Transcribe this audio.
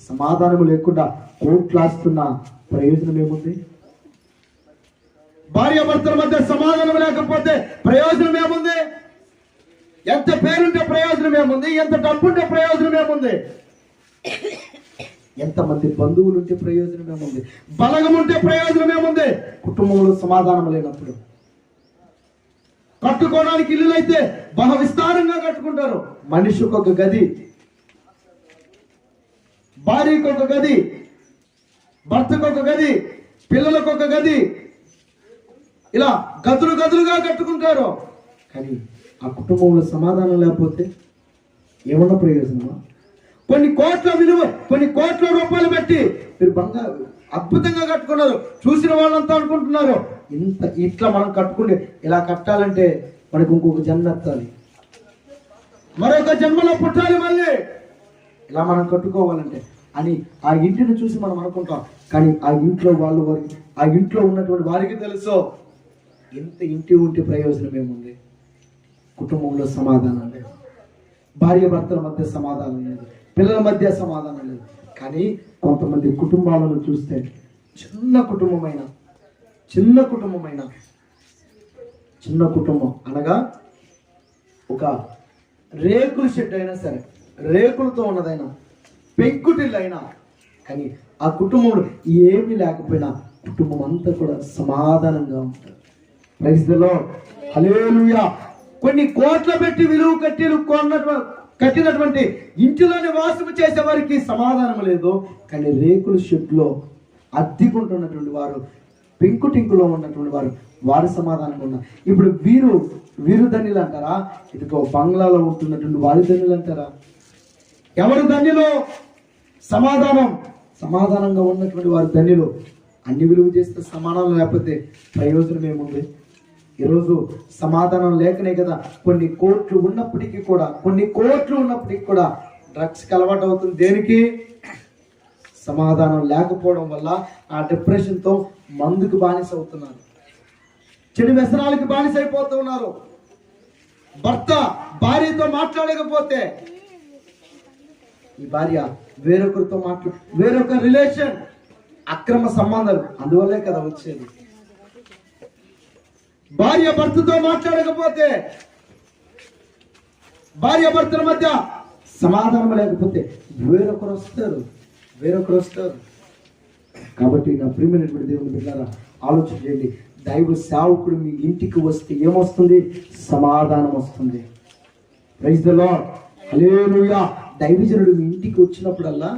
సమాధానం లేకుండా కోట్లాస్తున్న ప్రయోజనం ఏముంది? భార్యాభర్తల మధ్య సమాధానం లేకపోతే ప్రయోజనం ఏముంది? ఎంత పేరుంటే ప్రయోజనం ఏముంది? ఎంత డబ్బుంటే ప్రయోజనం ఏముంది? ఎంతమంది బంధువులు ఉంటే ప్రయోజనం ఏముంది? బలగం ఉంటే ప్రయోజనం ఏముంది? కుటుంబంలో సమాధానం లేనప్పుడు. కట్టుకోవడానికి ఇల్లులు అయితే బహు విస్తారంగా కట్టుకుంటారు. మనిషికి ఒక గది, భార్యకు ఒక గది, భర్తకు ఒక గది, పిల్లలకు ఒక గది, ఇలా గదులు గదులుగా కట్టుకుంటారు. కానీ ఆ కుటుంబంలో సమాధానం లేకపోతే ఏమన్నా ప్రయోజనమా? కొన్ని కోట్ల విలువ, కొన్ని కోట్ల రూపాయలు పెట్టి మీరు బంగారు అద్భుతంగా కట్టుకున్నారు. చూసిన వాళ్ళంతా అనుకుంటున్నారు ఇట్లా మనం కట్టుకుంటే, ఇలా కట్టాలంటే మనకు ఇంకొక జన్మ ఎత్తాలి, మరొక జన్మలో పుట్టాలి, మళ్ళీ ఇలా మనం కట్టుకోవాలంటే అని ఆ ఇంటిని చూసి మనం అనుకుంటాం. కానీ ఆ ఇంట్లో ఆ ఇంట్లో ఉన్నటువంటి వారికి తెలుసు ఇంత ఇంటి ఉంటే ప్రయోజనం ఏముంది? కుటుంబంలో సమాధానం లేదు, భార్య భర్తల మధ్య సమాధానం లేదు, పిల్లల మధ్య సమాధానం లేదు. కానీ కొంతమంది కుటుంబాలను చూస్తే చిన్న కుటుంబం అనగా ఒక రేకుల షెడ్ అయినా సరే, రేకులతో ఉన్నదైనా, పెంకుటిల్లైనా, కానీ ఆ కుటుంబంలో ఏమీ లేకపోయినా కుటుంబం అంతా కూడా సమాధానంగా ఉంటారు. ప్రైజ్ ది లార్డ్, హల్లెలూయా. కొన్ని కోట్ల పెట్టి విలువ కట్టినటువంటి ఇంటిలో నివాసం చేసే వారికి సమాధానం లేదు. కానీ రేకుల షెడ్లో అద్దెకుంటున్నటువంటి వారు, పెంకుటింకులో ఉన్నటువంటి వారు సమాధానంగా ఉన్నారు. ఇప్పుడు వీరు ధన్యులు అంటారా? ఇదిగో బంగ్లాలో ఉంటున్నటువంటి వారి ధన్యులు అంటారా? ఎవరు ధన్యులు? సమాధానంగా ఉన్నటువంటి వారు ధన్యులు. అన్ని విలువ చేస్తే సమాధానం లేకపోతే ప్రయోజనం ఏముంది? ఈరోజు సమాధానం లేకనే కదా కొన్ని కోట్లు ఉన్నప్పటికీ కూడా డ్రగ్స్కి అలవాటు అవుతుంది. దేనికి? సమాధానం లేకపోవడం వల్ల ఆ డిప్రెషన్తో మందుకు బానిస అవుతున్నారు, చెడు వ్యసనాలకి బానిస అయిపోతూ ఉన్నారు. భర్త భార్యతో మాట్లాడకపోతే ఈ భార్య వేరొకరితో వేరొక రిలేషన్, అక్రమ సంబంధాలు, అందువల్లే కదా వచ్చేది. భార్య భర్తతో మాట్లాడకపోతే, భార్య భర్తల మధ్య సమాధానం లేకపోతే వేరొకరు వస్తారు. కాబట్టి నా ప్రియమైనటువంటి దేవుని బిడ్డలారా, ఆలోచన చేయండి. దైవ సేవకుడు మీ ఇంటికి వస్తే ఏమొస్తుంది? సమాధానం వస్తుంది. ప్రైజ్ ది లార్డ్, హల్లెలూయా. దైవజనుడు మీ ఇంటికి వచ్చినప్పుడల్లా